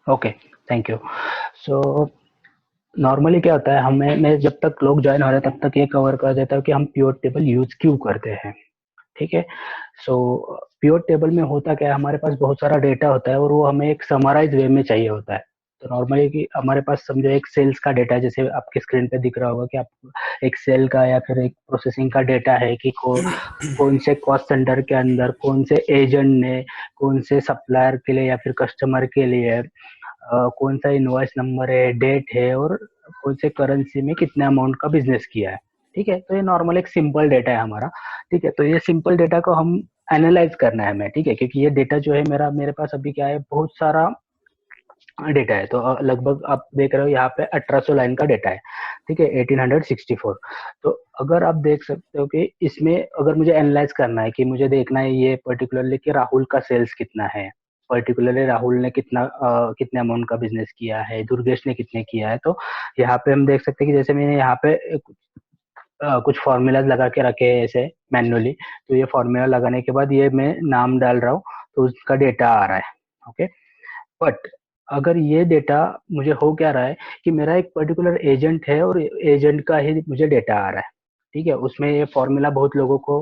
Okay, thank you. So normally क्या होता है, हमें मैं जब तक लोग ज्वाइन हो रहे हैं तब तक ये कवर कर देता हूँ कि हम पिवट टेबल यूज क्यों करते हैं। ठीक है। सो पिवट टेबल में होता क्या है, हमारे पास बहुत सारा डेटा होता है और वो हमें एक समराइज वे में चाहिए होता है। तो नॉर्मली कि हमारे पास समझो एक सेल्स का डेटा, जैसे आपके स्क्रीन पे दिख रहा होगा कि आप एक सेल का या फिर एक प्रोसेसिंग का डेटा है कि कौन से कॉस्ट सेंटर के अंदर कौन से एजेंट ने कौन से सप्लायर के लिए या फिर कस्टमर के लिए कौन सा इनवॉइस नंबर है, डेट है और कौन से करेंसी में कितने अमाउंट का बिजनेस किया है। ठीक है, तो ये नॉर्मल एक सिंपल डेटा है हमारा। ठीक है, तो ये सिंपल डेटा को हम एनालाइज करना है हमें। ठीक है, क्योंकि ये डेटा जो है मेरे पास अभी क्या है, बहुत सारा डेटा है। तो लगभग आप देख रहे हो यहाँ पे 1800 लाइन का डेटा है। ठीक है, 1864। तो अगर आप देख सकते हो कि इसमें अगर मुझे एनालाइज करना है कि मुझे देखना है ये पर्टिकुलरली कि राहुल का सेल्स कितना है, पर्टिकुलरली राहुल ने कितने अमाउंट का बिजनेस किया है, दुर्गेश ने कितने किया है। तो यहाँ पे हम देख सकते हैं कि जैसे मैंने यहाँ पे कुछ फॉर्मूलाज लगा के रखे हैं ऐसे मैन्युअली। तो ये फॉर्मूला लगाने के बाद ये मैं नाम डाल रहा हूँ, तो उसका डेटा आ रहा है। ओके। बट अगर ये डेटा मुझे हो क्या रहा है कि मेरा एक पर्टिकुलर एजेंट है और एजेंट का ही मुझे डेटा आ रहा है। ठीक है, उसमें ये फॉर्मूला बहुत लोगों को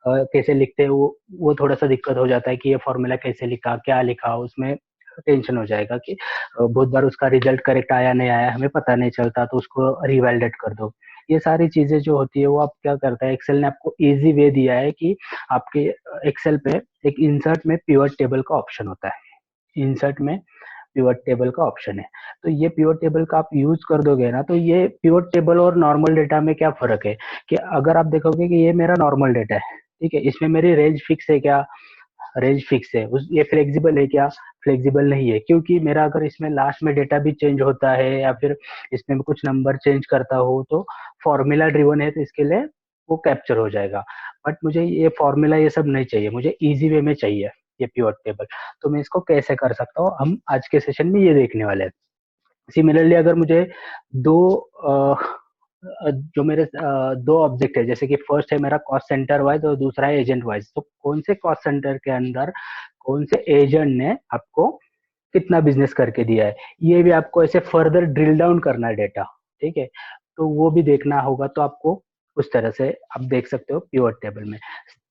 कैसे लिखते हैं वो थोड़ा सा दिक्कत हो जाता है कि ये फॉर्मूला कैसे लिखा, क्या लिखा, उसमें टेंशन हो जाएगा कि बहुत बार उसका रिजल्ट करेक्ट आया नहीं आया हमें पता नहीं चलता, तो उसको रिवैलिडेट कर दो। ये सारी चीजें जो होती है वो आप क्या करता है, एक्सेल ने आपको इजी वे दिया है कि आपके एक्सेल पे एक इंसर्ट में पिवट टेबल का ऑप्शन होता है। इंसर्ट में पिवट टेबल का ऑप्शन है। तो ये पिवट टेबल का आप यूज कर दोगे ना, तो ये पिवट टेबल और नॉर्मल डेटा में क्या फर्क है कि अगर आप देखोगे कि ये मेरा नॉर्मल डेटा है। ठीक है, इसमें मेरी रेंज फिक्स है क्या, रेंज फिक्स है। ये फ्लेक्सिबल है क्या, फ्लेक्सिबल नहीं है। क्योंकि मेरा अगर इसमें लास्ट में डेटा भी चेंज होता है या फिर इसमें कुछ नंबर चेंज करता हो तो फॉर्मूला ड्रिवन है, तो इसके लिए वो कैप्चर हो जाएगा। बट मुझे ये फॉर्मूला ये सब नहीं चाहिए, मुझे इजी वे में चाहिए ये पिवट टेबल। तो मैं इसको कैसे कर सकता हूँ, हम आज के सेशन में ये देखने वाले हैं। सिमिलरली अगर मुझे दो जो मेरे दो ऑब्जेक्ट है, जैसे कि फर्स्ट है मेरा कॉस्ट सेंटर वाइज और दूसरा है एजेंट वाइज, तो कौन से कॉस्ट सेंटर के अंदर कौन से एजेंट ने आपको कितना बिजनेस करके दिया है, ये भी आपको ऐसे फर्दर ड्रिल डाउन करना है डेटा। ठीक है, तो वो भी देखना होगा, तो आपको उस तरह से आप देख सकते हो पिवट टेबल में।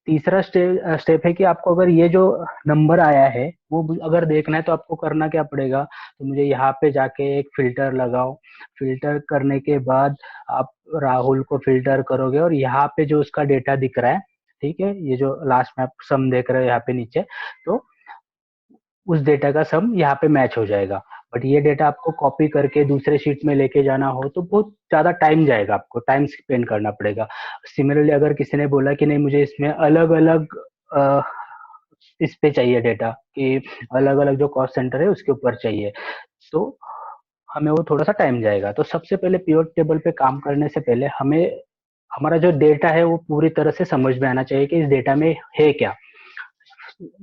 तीसरा स्टेप है कि आपको अगर ये जो नंबर आया है वो अगर देखना है तो आपको करना क्या पड़ेगा, तो मुझे यहाँ पे जाके एक फिल्टर लगाओ। फिल्टर करने के बाद आप राहुल को फिल्टर करोगे और यहाँ पे जो उसका डेटा दिख रहा है, ठीक है, ये जो लास्ट में आप सम देख रहे हो यहाँ पे नीचे, तो उस डेटा का सम यहाँ पे मैच हो जाएगा। बट ये डेटा आपको कॉपी करके दूसरे शीट में लेके जाना हो तो बहुत ज्यादा टाइम जाएगा, आपको टाइम स्पेंड करना पड़ेगा। सिमिलरली अगर किसी ने बोला कि नहीं मुझे इसमें अलग अलग इस पे चाहिए डेटा कि अलग अलग जो कॉस्ट सेंटर है उसके ऊपर चाहिए, तो हमें वो थोड़ा सा टाइम जाएगा। तो सबसे पहले पिवट टेबल पे काम करने से पहले हमें हमारा जो डेटा है वो पूरी तरह से समझ में आना चाहिए कि इस डेटा में है क्या,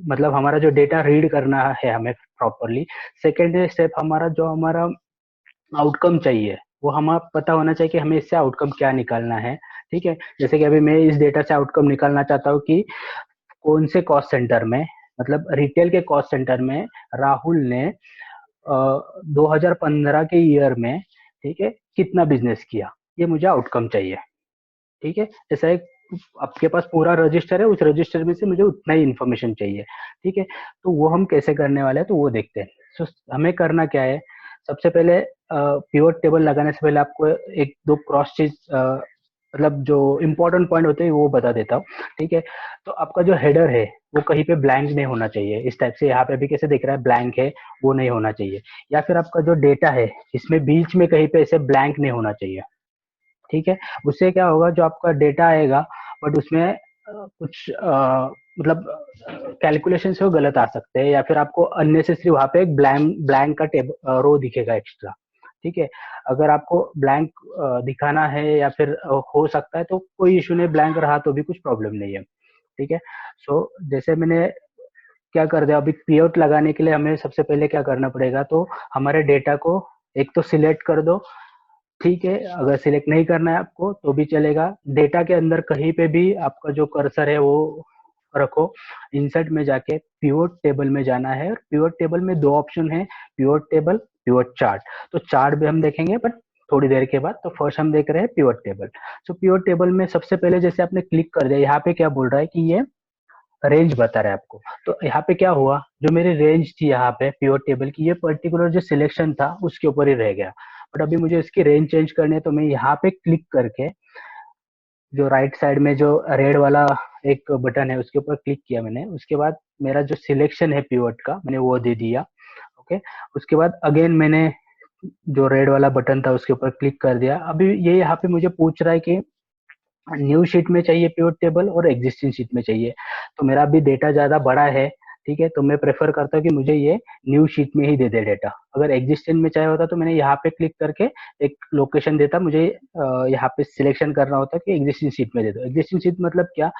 मतलब हमारा जो डेटा रीड करना है हमें प्रॉपरली। सेकेंड स्टेप हमारा जो हमारा आउटकम चाहिए वो हमें पता होना चाहिए कि हमें इससे आउटकम क्या निकालना है। ठीक है, जैसे कि अभी मैं इस डेटा से आउटकम निकालना चाहता हूँ कि कौन से कॉस्ट सेंटर में, मतलब रिटेल के कॉस्ट सेंटर में राहुल ने 2015 के ईयर में, ठीक है, कितना बिजनेस किया, ये मुझे आउटकम चाहिए। ठीक है, जैसा एक आपके पास पूरा रजिस्टर है, उस रजिस्टर में से मुझे उतना ही इन्फॉर्मेशन चाहिए। ठीक है, तो वो हम कैसे करने वाले हैं तो वो देखते हैं। so, हमें करना क्या है, सबसे पहले पिवट टेबल लगाने से पहले आपको एक दो क्रॉस चीज मतलब जो इम्पोर्टेंट पॉइंट होते हैं वो बता देता हूँ। ठीक है, तो आपका जो हेडर है वो कहीं पे ब्लैंक नहीं होना चाहिए, इस टाइप से यहाँ पे भी कैसे दिख रहा है ब्लैंक है, वो नहीं होना चाहिए। या फिर आपका जो डेटा है इसमें बीच में कहीं पे ऐसे ब्लैंक नहीं होना चाहिए। ठीक है, उससे क्या होगा, जो आपका डेटा आएगा बट उसमें कुछ मतलब कैलकुलेशन से वो गलत आ सकते हैं, या फिर आपको अननेसेसरी वहां पे एक ब्लैंक ब्लैंक का टेब रो दिखेगा एक्स्ट्रा। ठीक है, अगर आपको ब्लैंक दिखाना है या फिर हो सकता है तो कोई इशू नहीं, ब्लैंक रहा तो भी कुछ प्रॉब्लम नहीं है। ठीक है, सो जैसे मैंने क्या कर दिया, अभी पीआउट लगाने के लिए हमें सबसे पहले क्या करना पड़ेगा, तो हमारे डेटा को एक तो सिलेक्ट कर दो। ठीक है, अगर सिलेक्ट नहीं करना है आपको तो भी चलेगा, डेटा के अंदर कहीं पे भी आपका जो कर्सर है वो रखो, इंसर्ट में जाके पिवट टेबल में जाना है, और पिवट टेबल में दो ऑप्शन है, पिवट टेबल, पिवट चार्ट। तो चार्ट भी हम देखेंगे बट थोड़ी देर के बाद। तो फर्स्ट हम देख रहे हैं पिवट टेबल। सो पिवट टेबल में सबसे पहले जैसे आपने क्लिक कर दिया, यहाँ पे क्या बोल रहा है कि ये रेंज बता रहा है आपको। तो यहाँ पे क्या हुआ, जो मेरी रेंज थी यहाँ पे पिवट टेबल की, ये पर्टिकुलर जो सिलेक्शन था उसके ऊपर ही रह गया। बट अभी मुझे इसकी रेंज चेंज करनी है, तो मैं यहाँ पे क्लिक करके जो राइट साइड में जो रेड वाला एक बटन है उसके ऊपर क्लिक किया मैंने, उसके बाद मेरा जो सिलेक्शन है पिवट का मैंने वो दे दिया। ओके, उसके बाद अगेन मैंने जो रेड वाला बटन था उसके ऊपर क्लिक कर दिया। अभी ये यहाँ पे मुझे पूछ रहा है कि न्यू शीट में चाहिए पिवट टेबल और एग्जिस्टिंग शीट में चाहिए। तो मेरा अभी डेटा ज्यादा बड़ा है, ठीक है, तो मैं प्रेफर करता हूँ कि मुझे ये न्यू शीट में ही दे दे डेटा। अगर एग्जिस्टिंग में चाहिए होता तो मैंने यहाँ पे क्लिक करके एक लोकेशन देता, मुझे यहाँ पे सिलेक्शन करना होता कि एग्जिस्टिंग शीट में दे दो। एग्जिस्टिंग शीट मतलब क्या,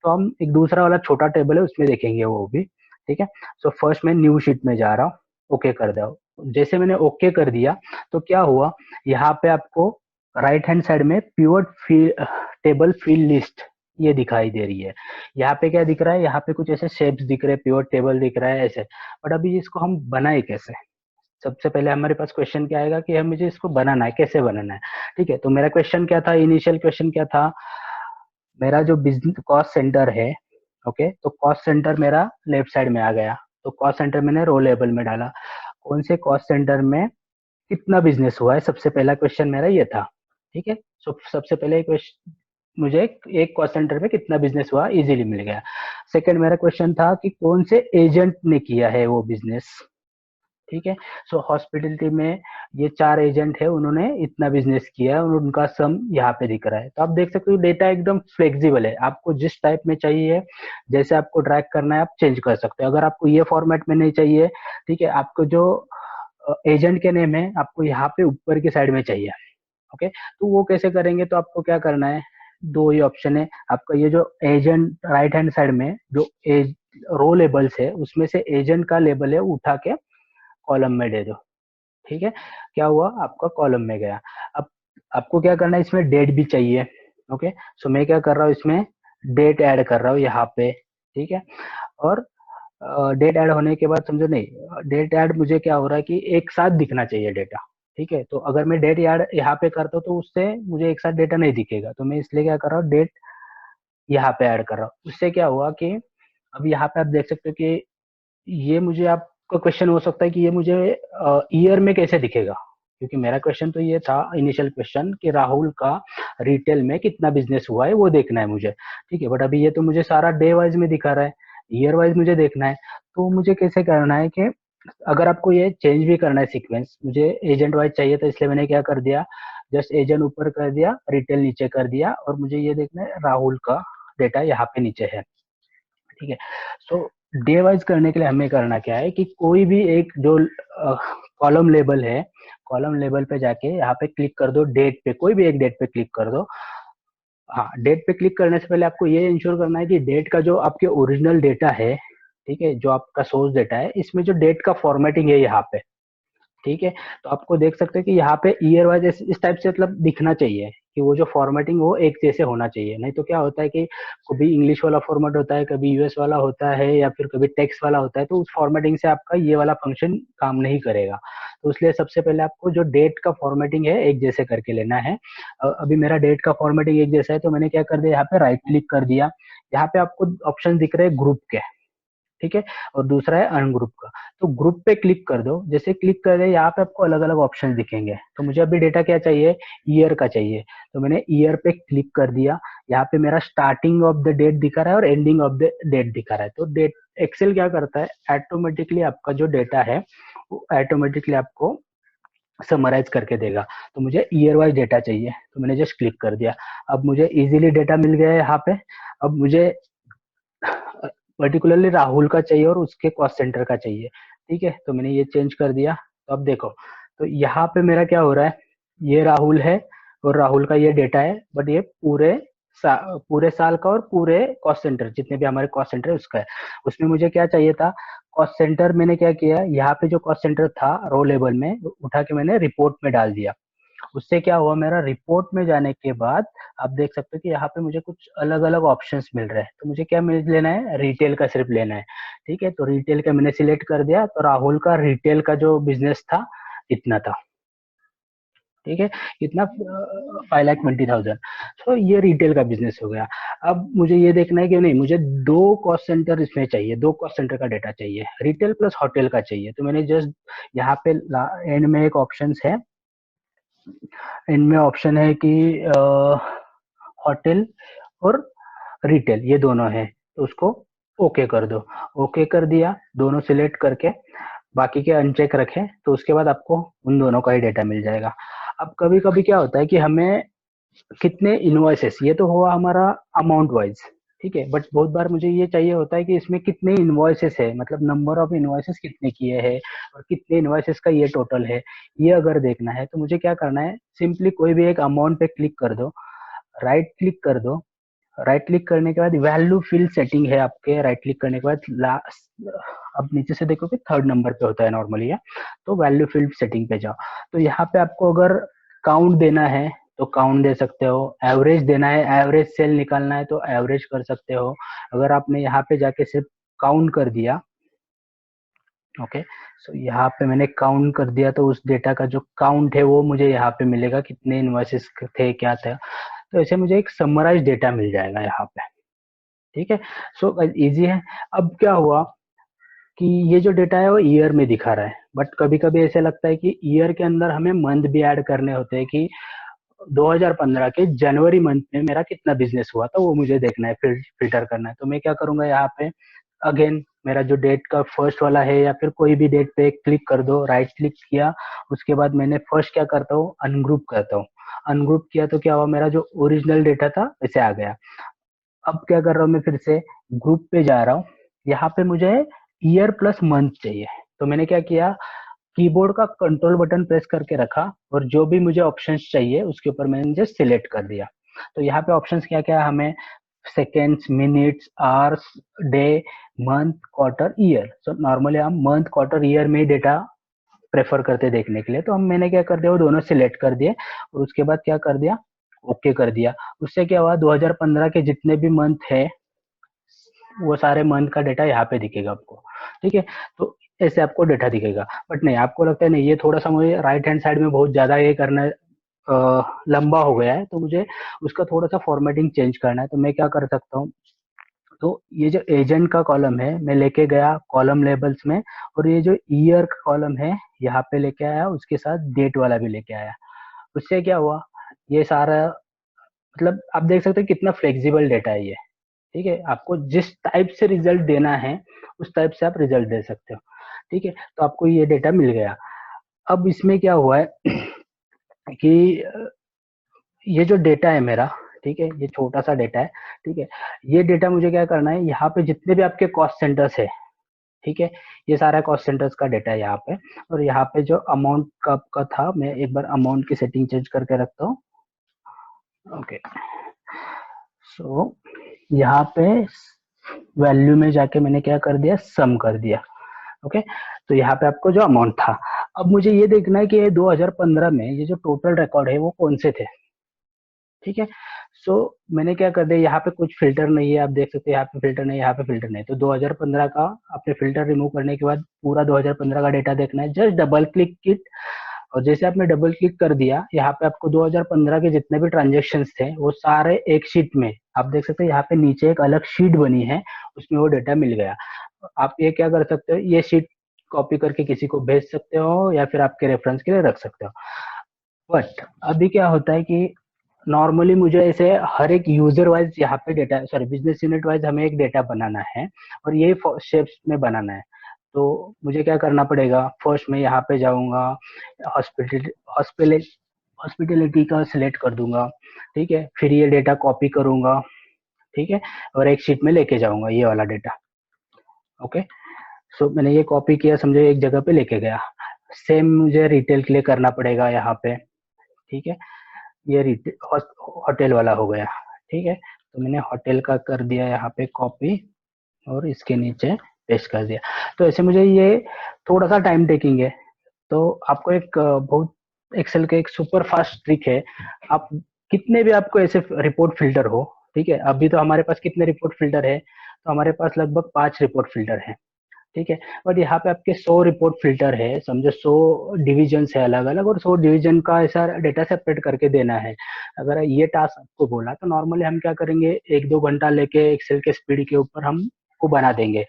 तो हम एक दूसरा वाला छोटा टेबल है उसमें देखेंगे वो भी, ठीक है। सो फर्स्ट मैं न्यू शीट में जा रहा हूँ, ओके कर दो। जैसे मैंने ओके कर दिया तो क्या हुआ, यहाँ पे आपको राइट हैंड साइड में पिवट टेबल फील्ड लिस्ट ये दिखाई दे रही है। यहाँ पे क्या दिख रहा है, यहाँ पे कुछ ऐसे शेप्स दिख रहे हैं, पिवट टेबल दिख रहा है ऐसे। बट अभी इसको हम बनाए कैसे, सबसे पहले हमारे पास क्वेश्चन क्या आएगा कि हम मुझे इसको बनाना है, कैसे बनाना है। ठीक है, तो मेरा क्वेश्चन क्या था, इनिशियल क्वेश्चन क्या था, मेरा जो बिजनेस कॉस्ट सेंटर है, ओके, तो कॉस्ट सेंटर मेरा लेफ्ट साइड में आ गया। तो कॉस्ट सेंटर मैंने रो लेवल में डाला, कौन से कॉस्ट सेंटर में कितना बिजनेस हुआ है, सबसे पहला क्वेश्चन मेरा ये था। ठीक है, सो सबसे पहले क्वेश्चन मुझे एक कॉस्ट सेंटर में कितना बिजनेस हुआ इजीली मिल गया। सेकंड मेरा क्वेश्चन था कि कौन से एजेंट ने किया है वो बिजनेस। ठीक है, सो हॉस्पिटलिटी में ये 4 एजेंट है, उन्होंने इतना बिजनेस किया है और उनका सम यहाँ पे दिख रहा है। तो आप देख सकते हो डेटा एकदम फ्लेक्सिबल है, आपको जिस टाइप में चाहिए, जैसे आपको ड्रैग करना है आप चेंज कर सकते हो। अगर आपको ये फॉर्मेट में नहीं चाहिए, ठीक है, आपको जो एजेंट के नेम है आपको यहाँ पे ऊपर की साइड में चाहिए, ओके, तो वो कैसे करेंगे, तो आपको क्या करना है, दो ही ऑप्शन है आपका। ये जो एजेंट राइट हैंड साइड में जो एज रो लेबल्स है उसमें से एजेंट का लेबल है उठा के कॉलम में दे दो। ठीक है, क्या हुआ, आपका कॉलम में गया। अब आपको क्या करना है, इसमें डेट भी चाहिए। ओके, सो मैं क्या कर रहा हूँ, इसमें डेट ऐड कर रहा हूँ यहाँ पे। ठीक है, और डेट ऐड होने के बाद समझो, नहीं डेट ऐड मुझे क्या हो रहा है कि एक साथ दिखना चाहिए डेटा। ठीक है, तो अगर मैं डेट ऐड यहाँ पे करता हूँ तो उससे मुझे एक साथ डेटा नहीं दिखेगा, तो मैं इसलिए क्या कर रहा हूँ, डेट यहाँ पे ऐड कर रहा हूँ। उससे क्या हुआ कि अब यहाँ पे आप देख सकते हो कि ये मुझे, आपका क्वेश्चन हो सकता है कि ये मुझे ईयर में कैसे दिखेगा, क्योंकि मेरा क्वेश्चन तो ये था इनिशियल क्वेश्चन कि राहुल का रिटेल में कितना बिजनेस हुआ है वो देखना है मुझे। ठीक है, बट अभी ये तो मुझे सारा डे वाइज में दिखा रहा है, ईयर वाइज मुझे देखना है। तो मुझे कैसे करना है कि अगर आपको ये चेंज भी करना है सीक्वेंस, मुझे एजेंट वाइज चाहिए तो इसलिए मैंने क्या कर दिया, जस्ट एजेंट ऊपर कर दिया, रिटेल नीचे कर दिया, और मुझे ये देखना है राहुल का डेटा यहाँ पे नीचे है। ठीक है, सो डे वाइज करने के लिए हमें करना क्या है कि कोई भी एक जो कॉलम लेबल है, कॉलम लेबल पे जाके यहाँ पे क्लिक कर दो, डेट पे, कोई भी एक डेट पे क्लिक कर दो। हाँ, डेट पे क्लिक करने से पहले आपको ये इंश्योर करना है कि डेट का जो आपके ओरिजिनल डेटा है, ठीक है, जो आपका सोर्स डेटा है, इसमें जो डेट का फॉर्मेटिंग है यहाँ पे, ठीक है, तो आपको देख सकते हैं कि यहाँ पे ईयर वाइज इस टाइप से मतलब दिखना चाहिए कि वो जो फॉर्मेटिंग वो एक जैसे होना चाहिए। नहीं तो क्या होता है कि कभी इंग्लिश वाला फॉर्मेट होता है, कभी यूएस वाला होता है, या फिर कभी टेक्स्ट वाला होता है, तो उस फॉर्मेटिंग से आपका ये वाला फंक्शन काम नहीं करेगा। तो इसलिए सबसे पहले आपको जो डेट का फॉर्मेटिंग है एक जैसे करके लेना है। अभी मेरा डेट का फॉर्मेटिंग एक जैसा है, तो मैंने क्या कर दिया, यहाँ पे राइट क्लिक कर दिया। यहाँ पे आपको ऑप्शन दिख रहे हैं ग्रुप के, ठीक है, और दूसरा है अनग्रुप का। तो ग्रुप पे क्लिक कर दो, जैसे क्लिक कर दे यहाँ पे आपको अलग अलग ऑप्शन दिखेंगे। तो मुझे अभी डेटा क्या चाहिए, ईयर का चाहिए, तो मैंने ईयर पे क्लिक कर दिया। यहाँ पे मेरा स्टार्टिंग ऑफ द डेट दिखा रहा है और एंडिंग ऑफ द डेट दिखा रहा है। तो डेट एक्सेल क्या करता है, ऑटोमेटिकली आपका जो डेटा है वो ऑटोमेटिकली आपको समराइज करके देगा। तो मुझे ईयर वाइज डेटा चाहिए, तो मैंने जस्ट क्लिक कर दिया। अब मुझे इजीली डेटा मिल गया है यहाँ पे। अब मुझे पर्टिकुलरली राहुल का चाहिए और उसके कॉस्ट सेंटर का चाहिए। ठीक है, तो मैंने ये चेंज कर दिया। तो अब देखो, तो यहाँ पे मेरा क्या हो रहा है, ये राहुल है और राहुल का ये डेटा है, बट ये पूरे साल का और पूरे कॉस्ट सेंटर जितने भी हमारे कॉस्ट सेंटर है उसका है। उसमें मुझे क्या चाहिए था, कॉस्ट सेंटर। मैंने क्या किया, यहाँ पे जो कॉस्ट सेंटर था रो लेवल में उठा के मैंने रिपोर्ट में डाल दिया। उससे क्या हुआ, मेरा रिपोर्ट में जाने के बाद आप देख सकते हो कि यहाँ पे मुझे कुछ अलग अलग ऑप्शंस मिल रहे हैं। तो मुझे क्या मिल लेना है, रिटेल का सिर्फ लेना है। ठीक है, तो रिटेल का मैंने सिलेक्ट कर दिया। तो राहुल का रिटेल का जो बिजनेस था इतना था। ठीक है, कितना, 5,20,000। तो ये रिटेल का बिजनेस हो गया। अब मुझे ये देखना है कि नहीं, मुझे दो कॉस्ट सेंटर इसमें चाहिए, दो कॉस्ट सेंटर का डेटा चाहिए, रिटेल प्लस होटल का चाहिए। तो मैंने जस्ट यहाँ पे एंड में एक ऑप्शन है, इनमें ऑप्शन है कि होटल और रिटेल ये दोनों है, तो उसको ओके कर दो। ओके कर दिया, दोनों सिलेक्ट करके बाकी के अनचेक रखें, तो उसके बाद आपको उन दोनों का ही डेटा मिल जाएगा। अब कभी कभी क्या होता है कि हमें कितने इनवॉइसेस, ये तो हुआ हमारा अमाउंट वाइज, ठीक है, बट बहुत बार मुझे ये चाहिए होता है कि इसमें कितने इनवॉइसेस है, मतलब नंबर ऑफ इनवॉइसेस कितने किए हैं और कितने इनवॉइसेस का ये टोटल है, ये अगर देखना है तो मुझे क्या करना है, सिंपली कोई भी एक अमाउंट पे क्लिक कर दो, राइट क्लिक कर दो। राइट क्लिक करने के बाद वैल्यू फील्ड सेटिंग है आपके, राइट क्लिक करने के बाद लास्ट, अब नीचे से देखो कि थर्ड नंबर पे होता है नॉर्मली है, तो वैल्यू फील्ड सेटिंग पे जाओ। तो यहाँ पे आपको अगर काउंट देना है तो काउंट दे सकते हो, एवरेज देना है, एवरेज सेल निकालना है तो एवरेज कर सकते हो। अगर आपने यहाँ पे जाके सिर्फ काउंट कर दिया, ओके, सो यहाँ पे मैंने काउंट कर दिया, तो उस डेटा का जो काउंट है वो मुझे यहाँ पे मिलेगा, कितने इनवॉइसेस थे क्या था। तो ऐसे मुझे एक समराइज डेटा मिल जाएगा यहाँ पे। ठीक है, सो इजी है। अब क्या हुआ कि ये जो डेटा है वो ईयर में दिखा रहा है, बट कभी कभी ऐसे लगता है कि ईयर के अंदर हमें मंथ भी ऐड करने होते हैं कि 2015 के जनवरी मंथ में मेरा कितना बिजनेस हुआ था, वो मुझे देखना है, फिल्टर करना है। तो मैं क्या करूंगा, यहाँ पे अगेन मेरा जो डेट का फर्स्ट वाला है या फिर कोई भी डेट पे क्लिक कर दो, राइट क्लिक किया, उसके बाद मैंने फर्स्ट क्या करता हूँ, अनग्रुप करता हूँ। अनग्रुप किया तो क्या हुआ, मेरा जो ओरिजिनल डेटा था वैसे आ गया। अब क्या कर रहा हूँ, मैं फिर से ग्रुप पे जा रहा हूँ, यहाँ पे मुझे ईयर प्लस मंथ चाहिए। तो मैंने क्या किया, कीबोर्ड का कंट्रोल बटन प्रेस करके रखा और जो भी मुझे ऑप्शंस चाहिए उसके ऊपर मैंने जस्ट सिलेक्ट कर दिया। तो यहाँ पे ऑप्शंस क्या क्या है हमें, seconds, minutes, hours, day, month, quarter, year. So normally हम मंथ, क्वार्टर, ईयर में डेटा प्रेफर करते देखने के लिए, तो हम मैंने क्या कर दिया, वो दोनों सिलेक्ट कर दिए और उसके बाद क्या कर दिया, ओके कर दिया। उससे क्या हुआ, 2015 के जितने भी मंथ है वो सारे मंथ का डेटा यहाँ पे दिखेगा आपको। ठीक है, तो ऐसे आपको डेटा दिखेगा। बट नहीं, आपको लगता है नहीं ये थोड़ा सा मुझे राइट हैंड साइड में बहुत ज्यादा ये करना है, लंबा हो गया है, तो मुझे उसका थोड़ा सा फॉर्मेटिंग चेंज करना है। तो मैं क्या कर सकता हूँ, तो ये जो एजेंट का कॉलम है मैं लेके गया कॉलम लेबल्स में, और ये जो ईयर का कॉलम है यहाँ पे लेके आया, उसके साथ डेट वाला भी लेके आया। उससे क्या हुआ, ये सारा, मतलब आप देख सकते हैं कितना फ्लेक्सिबल डेटा है ये। ठीक है, आपको जिस टाइप से रिजल्ट देना है उस टाइप से आप रिजल्ट दे सकते हो। ठीक है, तो आपको ये डेटा मिल गया। अब इसमें क्या हुआ है कि ये जो डेटा है मेरा, ठीक है, ये छोटा सा डेटा है। ठीक है, ये डेटा मुझे क्या करना है, यहाँ पे जितने भी आपके कॉस्ट सेंटर्स है, ठीक है, ये सारा कॉस्ट सेंटर्स का डेटा है यहाँ पे। और यहाँ पे जो अमाउंट का आपका था, मैं एक बार अमाउंट की सेटिंग चेंज करके रखता हूँ। ओके, सो यहाँ पे वैल्यू में जाके मैंने क्या कर दिया, सम कर दिया। ओके, तो यहाँ पे आपको जो अमाउंट था, अब मुझे ये देखना है कि ये 2015 में ये जो टोटल रिकॉर्ड है वो कौन से थे। ठीक है, सो मैंने क्या कर दिया, यहाँ पे कुछ फिल्टर नहीं है, आप देख सकते हैं यहाँ पे फिल्टर नहीं, यहाँ पे फिल्टर नहीं, तो 2015 का आपने फिल्टर रिमूव करने के बाद पूरा 2015 का डेटा देखना है, जस्ट डबल क्लिक किट। और जैसे आपने डबल क्लिक कर दिया, यहाँ पे आपको 2015 के जितने भी ट्रांजेक्शन्स थे वो सारे एक शीट में, आप देख सकते हैं यहाँ पे नीचे एक अलग शीट बनी है, उसमें वो डेटा मिल गया। आप ये क्या कर सकते हो, ये शीट कॉपी करके किसी को भेज सकते हो या फिर आपके रेफरेंस के लिए रख सकते हो। बट अभी क्या होता है कि नॉर्मली मुझे ऐसे हर एक यूजर वाइज यहाँ पे data, sorry business unit wise हमें एक डेटा बनाना है और ये शेप्स में बनाना है। तो मुझे क्या करना पड़ेगा, फर्स्ट मैं यहाँ पे जाऊंगा, हॉस्पिटल हॉस्पिटल हॉस्पिटलिटी का सिलेक्ट कर दूंगा। ठीक है, फिर ये डेटा कॉपी करूंगा, ठीक है, और एक शीट में लेके जाऊंगा ये वाला डेटा। ओके, सो मैंने ये कॉपी किया, समझो एक जगह पे लेके गया। सेम मुझे रिटेल के लिए करना पड़ेगा यहाँ पे। ठीक है, ये रिटेल होटल वाला हो गया। ठीक है, तो मैंने होटल का कर दिया यहाँ पे कॉपी और इसके नीचे पेस्ट कर दिया। तो ऐसे मुझे ये थोड़ा सा टाइम टेकिंग है, तो आपको एक बहुत एक्सेल का एक सुपर फास्ट ट्रिक है। आप कितने भी आपको ऐसे रिपोर्ट फिल्टर हो, ठीक है, अभी तो हमारे पास कितने रिपोर्ट फिल्टर है, तो हमारे पास लगभग 5 रिपोर्ट फिल्टर है, ठीक है। बट यहाँ पे आपके 100 रिपोर्ट फिल्टर है, समझो 100 डिविजन है अलग अलग, और 100 डिविजन का ऐसा डेटा सेपरेट करके देना है। अगर ये टास्क आपको बोला तो नॉर्मली हम क्या करेंगे, 1-2 घंटा लेके एक्सेल के स्पीड के ऊपर हम को बना देंगे।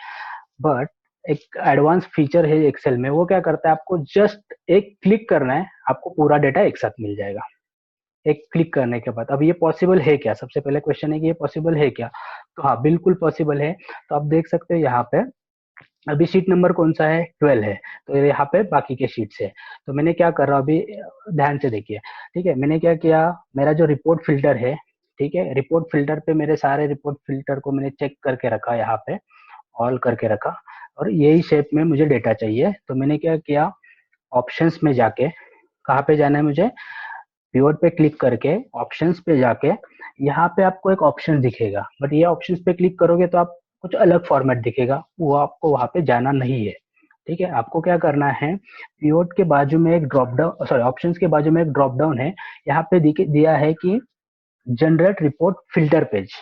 बट एक एडवांस फीचर है एक्सेल में, वो क्या करता है, आपको जस्ट एक क्लिक करना है, आपको पूरा डेटा एक साथ मिल जाएगा एक क्लिक करने के बाद। अब ये पॉसिबल है क्या, सबसे पहले क्वेश्चन है कि ये पॉसिबल है क्या। तो हाँ, बिल्कुल पॉसिबल है। तो आप देख सकते हो यहाँ पे अभी शीट नंबर कौन सा है, 12 है, तो यहाँ पे बाकी के शीट्स है। तो मैंने क्या कर रहा हूँ अभी, ध्यान से देखिए, ठीक है। मैंने क्या किया, मेरा जो रिपोर्ट फिल्टर है, ठीक है, रिपोर्ट फिल्टर पे मेरे सारे रिपोर्ट फिल्टर को मैंने चेक करके रखा, यहाँ पे ऑल करके रखा, और यही शेप में मुझे डेटा चाहिए। तो मैंने क्या किया, ऑप्शंस में जाके, कहाँ पे जाना है मुझे, पिवट पे क्लिक करके ऑप्शंस पे जाके, यहाँ पे आपको एक ऑप्शन दिखेगा, बट ये ऑप्शंस पे क्लिक करोगे तो आप कुछ अलग फॉर्मेट दिखेगा, वो आपको वहां पे जाना नहीं है, ठीक है। आपको क्या करना है, पिवट के बाजू में एक ड्रॉप डाउन, सॉरी, ऑप्शंस के बाजू में एक ड्रॉप डाउन है, यहाँ पे दिया है कि जनरेट रिपोर्ट फिल्टर पेज,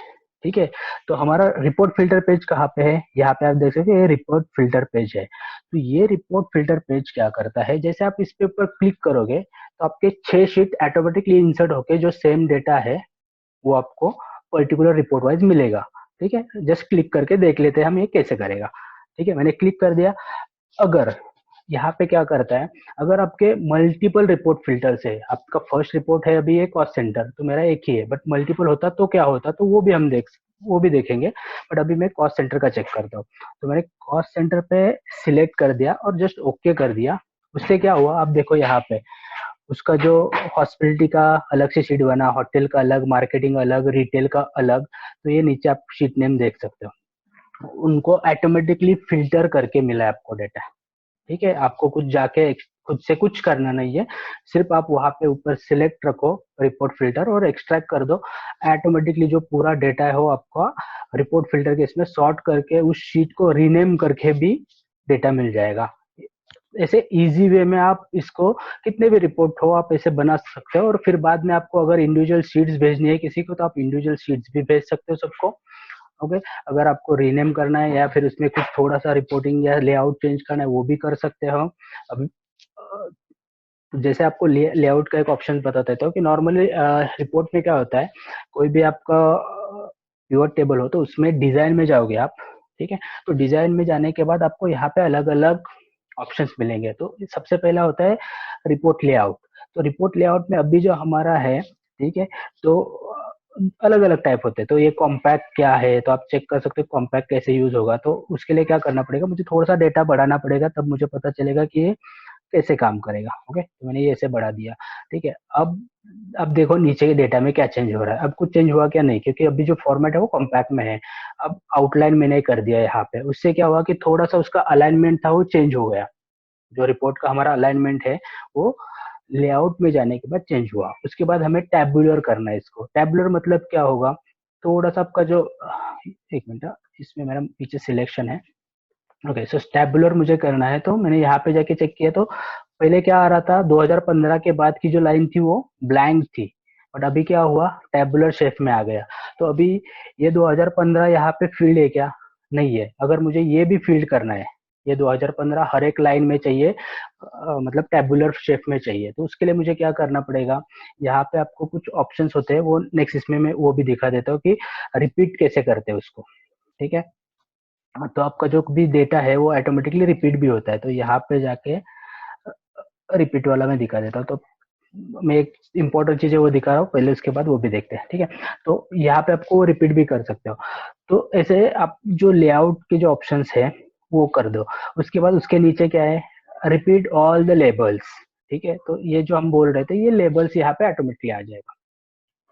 ठीक है। तो हमारा रिपोर्ट फिल्टर पेज कहाँ पे है, यहाँ पे आप देख सकते हैं, ये रिपोर्ट फिल्टर पेज है। तो ये रिपोर्ट फिल्टर पेज क्या करता है, जैसे आप इस पे ऊपर क्लिक करोगे तो आपके 6 शीट ऑटोमेटिकली इंसर्ट होके जो सेम डेटा है वो आपको पर्टिकुलर रिपोर्ट वाइज मिलेगा, ठीक है। जस्ट क्लिक करके देख लेते हैं हम ये कैसे करेगा, ठीक है। मैंने क्लिक कर दिया। अगर यहाँ पे क्या करता है, अगर आपके मल्टीपल रिपोर्ट फिल्टर्स है, आपका फर्स्ट रिपोर्ट है अभी ये कॉस्ट सेंटर, तो मेरा एक ही है, बट मल्टीपल होता तो क्या होता, तो वो भी हम वो भी देखेंगे। बट अभी मैं कॉस्ट सेंटर का चेक करता हूँ। तो मैंने कॉस्ट सेंटर पे सिलेक्ट कर दिया और जस्ट ओके कर दिया। उससे क्या हुआ, आप देखो यहाँ पे उसका जो हॉस्पिटलिटी का अलग से शीट बना, होटल का अलग, मार्केटिंग अलग, रिटेल का अलग। तो ये नीचे आप शीट नेम देख सकते हो, उनको ऑटोमेटिकली फिल्टर करके मिला है आपको डेटा, ठीक है। आपको कुछ जाके खुद से कुछ करना नहीं है, सिर्फ आप वहां पे ऊपर सिलेक्ट रखो रिपोर्ट फिल्टर और एक्सट्रैक्ट कर दो, ऑटोमेटिकली जो पूरा डेटा है वो आपका रिपोर्ट फिल्टर के इसमें सॉर्ट करके उस शीट को रीनेम करके भी डेटा मिल जाएगा। ऐसे इजी वे में आप इसको कितने भी रिपोर्ट हो आप ऐसे बना सकते हो, और फिर बाद में आपको अगर इंडिविजुअल शीट्स भेजनी है किसी को तो आप इंडिविजुअल शीट्स भी भेज सकते हो सबको, ओके। अगर आपको रीनेम करना है या फिर उसमें कुछ थोड़ा सा रिपोर्टिंग या लेआउट चेंज करना है वो भी कर सकते हो। अभी जैसे आपको लेआउट का एक ऑप्शन बता देता हूँ कि नॉर्मली रिपोर्ट में क्या होता है, कोई भी आपका पिवट टेबल हो तो उसमें डिजाइन में जाओगे आप, ठीक है। तो डिजाइन में जाने के बाद आपको यहाँ पे अलग अलग ऑप्शंस मिलेंगे। तो सबसे पहला होता है रिपोर्ट लेआउट। तो रिपोर्ट लेआउट में अभी जो हमारा है, ठीक है, तो अलग अलग टाइप होते हैं। तो ये कॉम्पैक्ट क्या है, तो आप चेक कर सकते हो कॉम्पैक्ट कैसे यूज होगा। तो उसके लिए क्या करना पड़ेगा, मुझे थोड़ा सा डेटा बढ़ाना पड़ेगा, तब मुझे पता चलेगा कि ये कैसे काम करेगा, ओके। तो मैंने ये ऐसे बढ़ा दिया, ठीक है। अब देखो नीचे के डेटा में क्या चेंज हो रहा है, अब कुछ चेंज हुआ क्या, नहीं, क्योंकि अभी जो फॉर्मेट है वो कॉम्पैक्ट में है। अब आउटलाइन मैंने कर दिया यहाँ पे, उससे क्या हुआ कि थोड़ा सा उसका अलाइनमेंट था वो चेंज हो गया। जो रिपोर्ट का हमारा अलाइनमेंट है वो लेआउट में जाने के बाद चेंज हुआ। उसके बाद हमें टैबुलर करना है इसको। टैबुलर मतलब क्या होगा, थोड़ा सा आपका जो, एक मिनट, इसमें मेरा पीछे सिलेक्शन है, ओके। सो टैबुलर मुझे करना है, तो मैंने यहाँ पे जाके चेक किया तो पहले क्या आ रहा था, 2015 के बाद की जो लाइन थी वो ब्लैंक थी, बट अभी क्या हुआ, टैबुलर शेप में आ गया। तो अभी ये 2015 यहाँ पे फील्ड है क्या, नहीं है। अगर मुझे ये भी फील्ड करना है, ये 2015 हर एक लाइन में चाहिए, मतलब टैबुलर शेप में चाहिए, तो उसके लिए मुझे क्या करना पड़ेगा, यहाँ पे आपको कुछ ऑप्शंस होते हैं, वो नेक्स्ट इसमें मैं वो भी दिखा देता हूँ कि रिपीट कैसे करते हैं उसको, ठीक है। तो आपका जो भी डेटा है वो ऑटोमेटिकली रिपीट भी होता है। तो यहाँ पे जाके रिपीट वाला मैं दिखा देता हूँ। तो मैं एक इंपॉर्टेंट चीज है वो दिखा रहा हूँ पहले, उसके बाद वो भी देखते हैं, ठीक है। तो यहाँ पे आपको रिपीट भी कर सकते हो। तो ऐसे आप जो लेआउट के जो ऑप्शंस है वो कर दो। उसके बाद उसके नीचे क्या है, रिपीट ऑल द लेबल्स, ठीक है। तो ये जो हम बोल रहे थे ये लेबल्स यहाँ पे ऑटोमेटिकली आ जाएगा,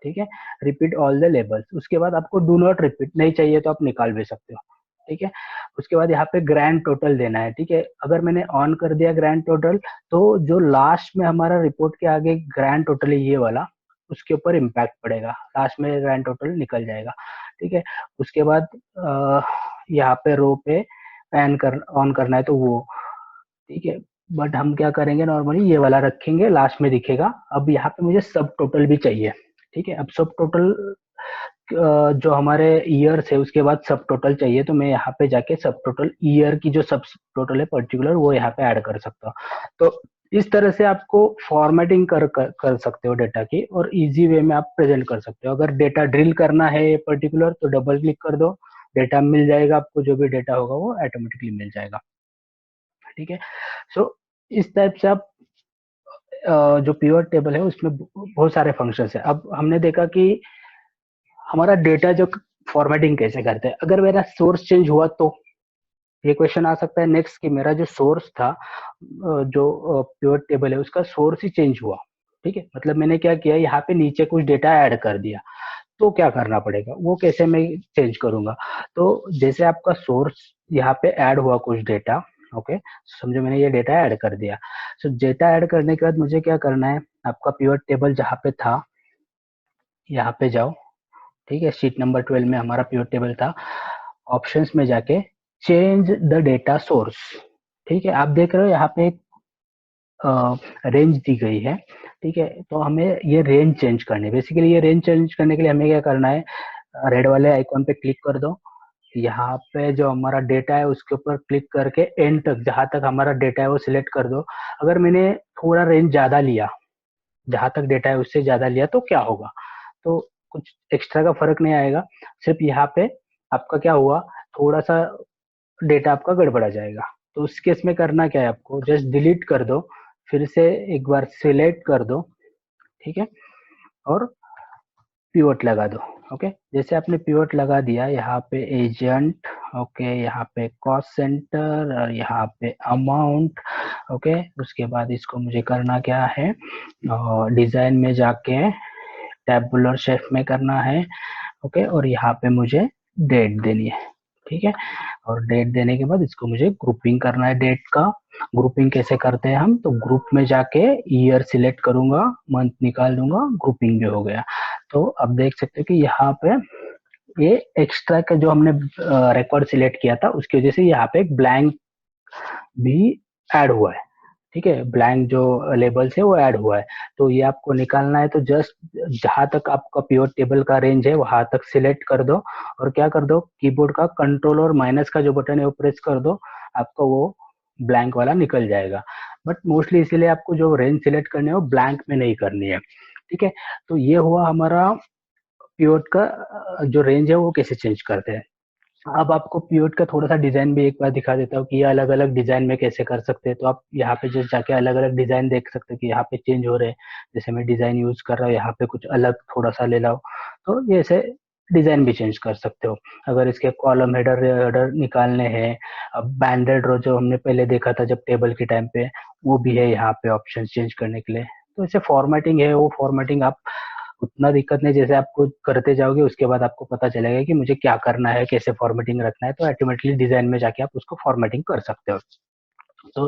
ठीक है। रिपीट ऑल द लेबल्स, उसके बाद आपको डू नॉट रिपीट नहीं चाहिए तो आप निकाल भी सकते हो, ठीक है। उसके बाद यहाँ पे ग्रैंड टोटल देना है, ठीक है। अगर मैंने ऑन कर दिया ग्रैंड टोटल, तो जो लास्ट में हमारा रिपोर्ट के आगे ग्रैंड टोटल है ये वाला, उसके ऊपर इम्पैक्ट पड़ेगा, लास्ट में ग्रैंड टोटल निकल जाएगा, ठीक है। उसके बाद यहाँ पे रो पे पैन कर ऑन करना है तो वो, ठीक है। बट हम क्या करेंगे, नॉर्मली ये वाला रखेंगे, लास्ट में दिखेगा। अब यहाँ पे मुझे सब टोटल भी चाहिए। ठीक है, अब सब टोटल जो हमारे ईयर्स है उसके बाद सब टोटल चाहिए, तो मैं यहाँ पे जाके सब टोटल ईयर की जो सब टोटल है पर्टिकुलर वो यहाँ पे ऐड कर सकता हूँ। तो इस तरह से आपको फॉर्मेटिंग कर सकते हो डेटा की, और इजी वे में आप प्रेजेंट कर सकते हो। अगर डेटा ड्रिल करना है पर्टिकुलर तो डबल क्लिक कर दो, डेटा मिल जाएगा आपको, जो भी डेटा होगा वो ऑटोमेटिकली मिल जाएगा। ठीक है, सो इस टाइप से आप जो पिवट टेबल है उसमें बहुत सारे फंक्शंस है। अब हमने देखा कि हमारा डेटा जो फॉर्मेटिंग कैसे करते हैं, अगर मेरा सोर्स चेंज हुआ तो ये क्वेश्चन आ सकता है नेक्स्ट कि मेरा जो सोर्स था, जो पिवट टेबल है उसका सोर्स ही चेंज हुआ। ठीक है, मतलब मैंने क्या किया, यहाँ पे नीचे कुछ डेटा ऐड कर दिया, तो क्या करना पड़ेगा, वो कैसे मैं चेंज करूंगा। तो जैसे आपका सोर्स यहाँ पे ऐड हुआ कुछ डेटा, ओके, समझो मैंने ये डेटा ऐड कर दिया। सो डेटा ऐड करने के बाद मुझे क्या करना है, आपका पिवट टेबल जहाँ पे था यहाँ पे जाओ। ठीक है, शीट नंबर 12 में हमारा पिवट टेबल था। ऑप्शंस में जाके चेंज द डेटा सोर्स। ठीक है, आप देख रहे हो यहाँ पे एक रेंज दी गई है। ठीक है, तो हमें ये रेंज चेंज करनी है। बेसिकली ये रेंज चेंज करने के लिए हमें क्या करना है, रेड वाले आइकॉन पे क्लिक कर दो, यहाँ पे जो हमारा डेटा है उसके ऊपर क्लिक करके एंड तक जहां तक हमारा डेटा है वो सिलेक्ट कर दो। अगर मैंने थोड़ा रेंज ज्यादा लिया, जहां तक डेटा है उससे ज्यादा लिया, तो क्या होगा, तो कुछ एक्स्ट्रा का फर्क नहीं आएगा। सिर्फ यहाँ पे आपका क्या हुआ, थोड़ा सा डेटा आपका गड़बड़ा जाएगा। तो उस केस में करना क्या है, आपको जस्ट डिलीट कर दो, फिर से एक बार सिलेक्ट कर दो। ठीक है, और पिवट लगा दो। ओके, जैसे आपने पिवट लगा दिया, यहाँ पे एजेंट, ओके, यहाँ पे कॉस्ट सेंटर, और यहाँ पे अमाउंट। ओके, उसके बाद इसको मुझे करना क्या है, डिजाइन में जाके टैबुलर शेप में करना है। ओके, और यहाँ पे मुझे डेट देनी है। ठीक है, और डेट देने के बाद इसको मुझे ग्रुपिंग करना है डेट का। ग्रुपिंग कैसे करते हैं हम, तो ग्रुप में जाके ईयर सिलेक्ट करूंगा, मंथ निकाल दूंगा, ग्रुपिंग भी हो गया। तो अब देख सकते हो कि यहाँ पे ये एक्स्ट्रा का जो हमने रिकॉर्ड सिलेक्ट किया था उसकी वजह से यहाँ पे एक ब्लैंक भी ऐड हुआ है। ठीक है, ब्लैंक जो लेबल्स है वो ऐड हुआ है। तो ये आपको निकालना है, तो जस्ट जहां तक आपका पिवट टेबल का रेंज है वहां तक सिलेक्ट कर दो, और क्या कर दो, कीबोर्ड का कंट्रोल और माइनस का जो बटन है वो प्रेस कर दो, आपका वो ब्लैंक वाला निकल जाएगा। बट मोस्टली इसीलिए आपको जो रेंज सिलेक्ट करनी है वो ब्लैंक में नहीं करनी है। ठीक है, तो ये हुआ हमारा पिवट का जो रेंज है वो कैसे चेंज करते हैं। अब आपको पिवट का थोड़ा सा डिजाइन भी एक बार दिखा देता हूँ कि ये अलग अलग डिजाइन में कैसे कर सकते हैं। तो आप यहाँ पे जस्ट जाके अलग अलग डिजाइन देख सकते हो कि यहाँ पे चेंज हो रहे हैं। जैसे मैं डिजाइन यूज कर रहा हूँ, यहाँ पे कुछ अलग थोड़ा सा ले लाओ, तो ये ऐसे डिजाइन भी चेंज कर सकते हो। अगर इसके कॉलम हेडर हेडर निकालने हैं, अब बैंडेड रो जो हमने पहले देखा था जब टेबल के टाइम पे, वो भी है यहाँ पे ऑप्शन चेंज करने के लिए। तो ऐसे फॉर्मेटिंग है, वो फॉर्मेटिंग आप उतना दिक्कत नहीं, जैसे आपको करते जाओगे उसके बाद आपको पता चलेगा कि मुझे क्या करना है, कैसे फॉर्मेटिंग रखना है, तो ऑटोमेटिकली डिजाइन में जाके आप उसको फॉर्मेटिंग कर सकते हो। तो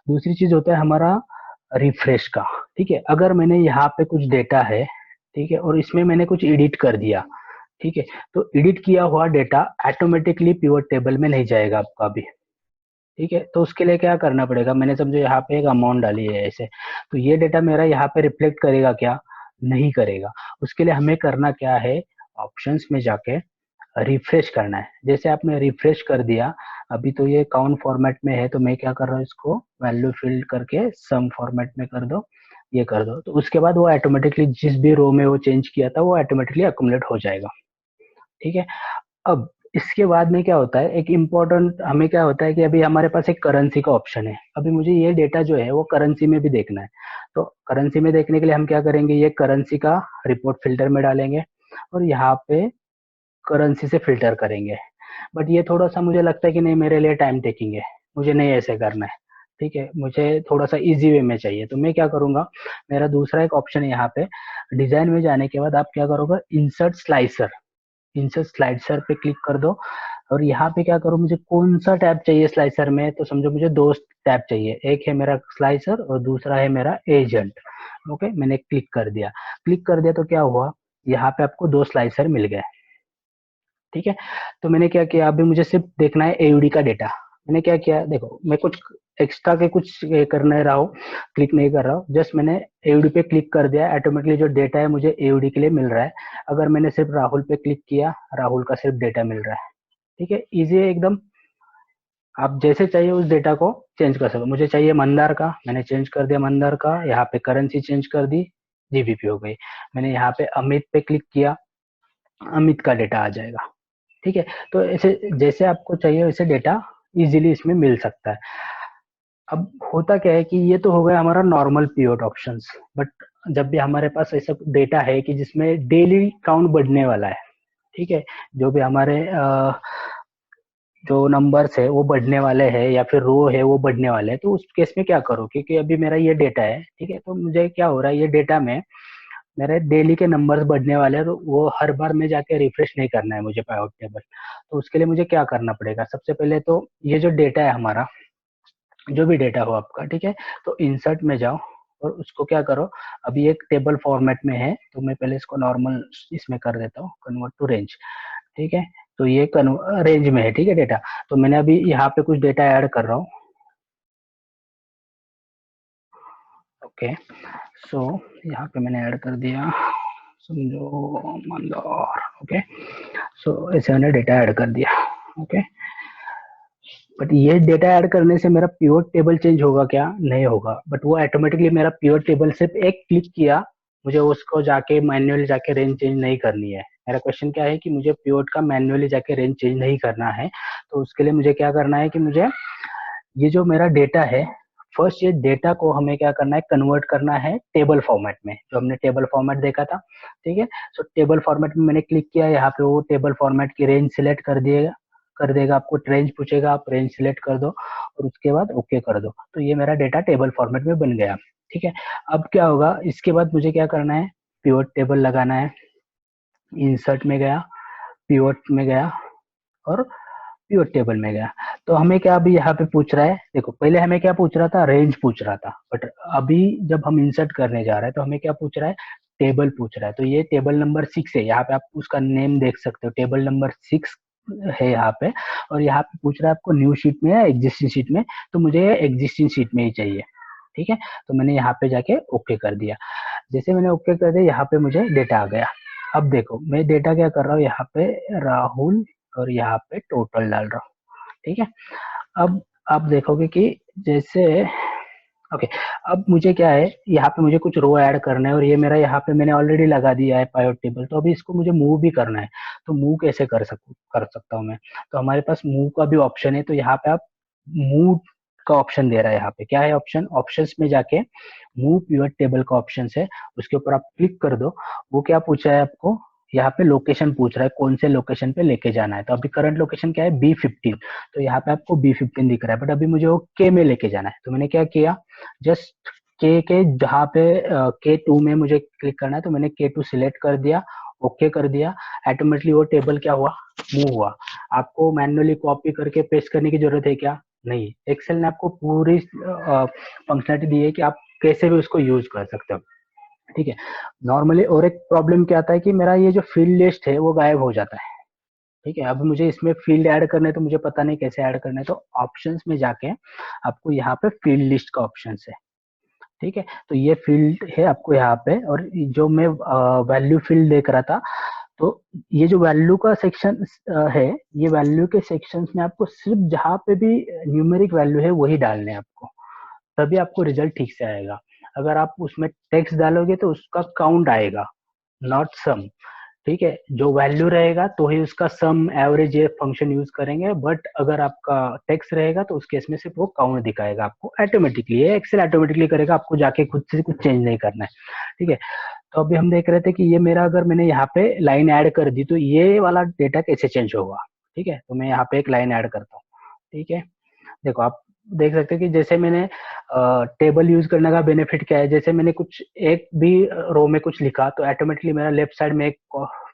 दूसरी चीज होता है हमारा रिफ्रेश का। ठीक है, अगर मैंने यहाँ पे कुछ डेटा है, ठीक है, और इसमें मैंने कुछ एडिट कर दिया, ठीक है, तो एडिट किया हुआ डेटा ऑटोमेटिकली पिवट टेबल में नहीं जाएगा आपका भी। ठीक है, तो उसके लिए क्या करना पड़ेगा, मैंने समझो यहाँ पे एक अमाउंट डाली है ऐसे, तो ये डेटा मेरा यहाँ पे रिफ्लेक्ट करेगा क्या, नहीं करेगा। उसके लिए हमें करना क्या है, ऑप्शंस में जाके रिफ्रेश करना है। जैसे आपने रिफ्रेश कर दिया, अभी तो ये काउंट फॉर्मेट में है, तो मैं क्या कर रहा हूँ, इसको वैल्यू फील्ड करके सम फॉर्मेट में कर दो, ये कर दो, तो उसके बाद वो ऑटोमेटिकली जिस भी रो में वो चेंज किया था वो ऑटोमेटिकली अकुमुलेट हो जाएगा। ठीक है, अब इसके बाद में क्या होता है, एक इम्पोर्टेंट हमें क्या होता है कि अभी हमारे पास एक करेंसी का ऑप्शन है। अभी मुझे ये डेटा जो है वो करेंसी में भी देखना है। तो करेंसी में देखने के लिए हम क्या करेंगे, ये करेंसी का रिपोर्ट फिल्टर में डालेंगे, और यहाँ पे करेंसी से फिल्टर करेंगे। बट ये थोड़ा सा मुझे लगता है कि नहीं, मेरे लिए टाइम टेकिंग है, मुझे नहीं ऐसे करना है। ठीक है, मुझे थोड़ा सा इजी वे में चाहिए, तो मैं क्या करूंगा, मेरा दूसरा एक ऑप्शन है यहाँ पे, डिजाइन में जाने के बाद आप क्या करोगे, इंसर्ट स्लाइसर, इंसर्ट स्लाइसर पे क्लिक कर दो। और यहाँ पे क्या करो, मुझे कौन सा टैब चाहिए स्लाइसर में, तो समझो मुझे दो टैब चाहिए, एक है मेरा स्लाइसर और दूसरा है मेरा एजेंट। ओके, मैंने क्लिक कर दिया, क्लिक कर दिया तो क्या हुआ, यहाँ पे आपको दो स्लाइसर मिल गए। ठीक है, तो मैंने क्या किया, अभी मुझे सिर्फ देखना है एयूडी का डेटा। मैंने क्या किया, देखो मैं कुछ एक्स्ट्रा के कुछ ये कर नहीं रहा हूँ, क्लिक नहीं कर रहा हूँ, जस्ट मैंने एओडी पे क्लिक कर दिया, ऑटोमेटिकली जो डेटा है मुझे एओडी के लिए मिल रहा है। अगर मैंने सिर्फ राहुल पे क्लिक किया, राहुल का सिर्फ डेटा मिल रहा है। ठीक है, इजी है एकदम। आप जैसे चाहिए उस डेटा को चेंज कर सकते हो। मुझे चाहिए मंदार का, मैंने चेंज कर दिया मंदार का, यहाँ पे करेंसी चेंज कर दी, जीबीपी हो गई। मैंने यहाँ पे अमित पे क्लिक किया, अमित का डेटा आ जाएगा। ठीक है, तो ऐसे जैसे आपको चाहिए वैसे डेटा इजीली इसमें मिल सकता है। अब होता क्या है कि ये तो हो गया हमारा नॉर्मल पीओट ऑप्शंस, बट जब भी हमारे पास ऐसा डेटा है कि जिसमें डेली काउंट बढ़ने वाला है, ठीक है, जो भी हमारे जो नंबर्स है वो बढ़ने वाले हैं या फिर रो है वो बढ़ने वाले हैं, तो उस केस में क्या करो, क्योंकि अभी मेरा ये डेटा है, ठीक है, तो मुझे क्या हो रहा है, ये डेटा में मेरे डेली के नंबर्स बढ़ने वाले हैं, तो वो हर बार में जाके रिफ्रेश नहीं करना है मुझे पाइवट टेबल। तो उसके लिए मुझे क्या करना पड़ेगा, सबसे पहले तो ये जो डेटा है हमारा, जो भी डेटा हो आपका, ठीक है, तो इंसर्ट में जाओ और उसको क्या करो, अभी एक टेबल फॉर्मेट में है तो मैं पहले इसको नॉर्मल इसमें कर देता हूँ, कन्वर्ट टू रेंज। ठीक है, तो ये रेंज में है, ठीक है डेटा। तो मैंने अभी यहाँ पे कुछ डेटा ऐड कर रहा हूँ। ओके, सो यहाँ पे मैंने ऐड कर दिया, समझो मंदौर। ओके, सो ऐसे मैंने डेटा ऐड कर दिया। ओके, बट ये डेटा ऐड करने से मेरा पिवट टेबल चेंज होगा क्या, नहीं होगा, बट वो ऑटोमेटिकली मेरा पिवट टेबल सिर्फ एक क्लिक किया, मुझे उसको जाके मैन्युअली जाके रेंज चेंज नहीं करनी है। मेरा क्वेश्चन क्या है कि मुझे पिवट का मैन्युअली जाके रेंज चेंज नहीं करना है, तो उसके लिए मुझे क्या करना है कि मुझे ये जो मेरा डेटा है, फर्स्ट ये डेटा को हमें क्या करना है, कन्वर्ट करना है टेबल फॉर्मेट में, जो हमने टेबल फॉर्मेट देखा था। ठीक है, सो टेबल फॉर्मेट में मैंने क्लिक किया, यहाँ पे वो टेबल फॉर्मेट की रेंज सिलेक्ट कर दिएगा, कर देगा, आपको रेंज पूछेगा, आप रेंज सिलेक्ट कर दो और उसके बाद ओके कर दो, तो ये मेरा डेटा टेबल फॉर्मेट में बन गया। ठीक है, अब क्या होगा, इसके बाद मुझे क्या करना है, पिवट टेबल लगाना है। इंसर्ट में गया, पिवट में गया और पिवट टेबल में गया। तो हमें क्या अभी यहाँ पे पूछ रहा है, देखो पहले हमें क्या पूछ रहा था, रेंज पूछ रहा था, बट अभी जब हम इंसर्ट करने जा रहे हैं तो हमें क्या पूछ रहा है, टेबल पूछ रहा है। तो ये टेबल नंबर 6 है, यहाँ पे आप उसका नेम देख सकते हो, टेबल नंबर 6 है यहाँ पे। और यहाँ पे पूछ रहा है आपको न्यू शीट में या एग्जिस्टिंग शीट में, तो मुझे एग्जिस्टिंग शीट में ही चाहिए। ठीक है, तो मैंने यहाँ पे जाके ओके कर दिया। जैसे मैंने ओके कर दिया, यहाँ पे मुझे डेटा आ गया। अब देखो मैं डेटा क्या कर रहा हूँ, यहाँ पे राहुल और यहाँ पे टोटल डाल रहा हूँ। ठीक है, अब आप देखोगे कि जैसे ओके, अब मुझे क्या है, यहाँ पे मुझे कुछ रो ऐड करना है और ये मेरा यहाँ पे मैंने ऑलरेडी लगा दिया है पाइवट टेबल, तो अभी इसको मुझे मूव भी करना है। तो मूव कैसे कर सकता हूँ मैं, तो हमारे पास मूव का भी ऑप्शन है, तो यहाँ पे आप मूव का ऑप्शन दे रहा है, यहाँ पे क्या है ऑप्शन, ऑप्शंस में जाके मूव पिवट टेबल का ऑप्शन है, उसके ऊपर आप क्लिक कर दो। वो क्या पूछा है आपको, यहाँ पे लोकेशन पूछ रहा है, कौन से लोकेशन पे लेके जाना है। तो अभी करंट लोकेशन क्या है, B15, तो यहाँ पे आपको B15 दिख रहा है, बट अभी मुझे वो के में लेके जाना है। तो मैंने क्या किया, जस्ट के जहाँ पे K2 में मुझे क्लिक करना है, तो मैंने K2 सिलेक्ट कर दिया, ओके कर दिया। ऑटोमेटिकली वो टेबल क्या हुआ, मूव हुआ। आपको मैन्युअली कॉपी करके पेस्ट करने की जरूरत है क्या, नहीं, एक्सेल ने आपको पूरी फंक्शनलिटी दी है कि आप कैसे भी उसको यूज कर सकते हो। ठीक है, नॉर्मली और एक प्रॉब्लम क्या आता है कि मेरा ये जो फील्ड लिस्ट है वो गायब हो जाता है। ठीक है, अब मुझे इसमें फील्ड ऐड करने, तो मुझे पता नहीं कैसे ऐड करना है, तो ऑप्शंस में जाके आपको यहाँ पे फील्ड लिस्ट का ऑप्शन है। ठीक है, तो ये फील्ड है आपको यहाँ पे, और जो मैं वैल्यू फील्ड देख रहा था, तो ये जो वैल्यू का सेक्शन है, ये वैल्यू के सेक्शंस में आपको सिर्फ जहाँ पे भी न्यूमेरिक वैल्यू है वही डालने हैं आपको, तभी आपको रिजल्ट ठीक से आएगा। अगर आप उसमें टेक्स्ट डालोगे तो उसका काउंट आएगा, नॉट सम। ठीक है, जो वैल्यू रहेगा तो ही उसका सम एवरेज ये फंक्शन यूज करेंगे, बट अगर आपका टेक्स्ट रहेगा तो उस केस में सिर्फ वो काउंट दिखाएगा आपको ऑटोमेटिकली, ये एक्सेल ऑटोमेटिकली करेगा, आपको जाके खुद से कुछ चेंज नहीं करना है। ठीक है, तो अभी हम देख रहे थे कि ये मेरा, अगर मैंने यहाँ पे लाइन ऐड कर दी तो ये वाला डेटा कैसे चेंज होगा। ठीक है, तो मैं यहाँ पे एक लाइन ऐड करता हूँ। ठीक है, देखो आप देख सकते हो कि जैसे मैंने टेबल यूज करने का बेनिफिट क्या है, जैसे मैंने कुछ एक भी रो में कुछ लिखा तो ऑटोमेटिकली मेरा लेफ्ट साइड में एक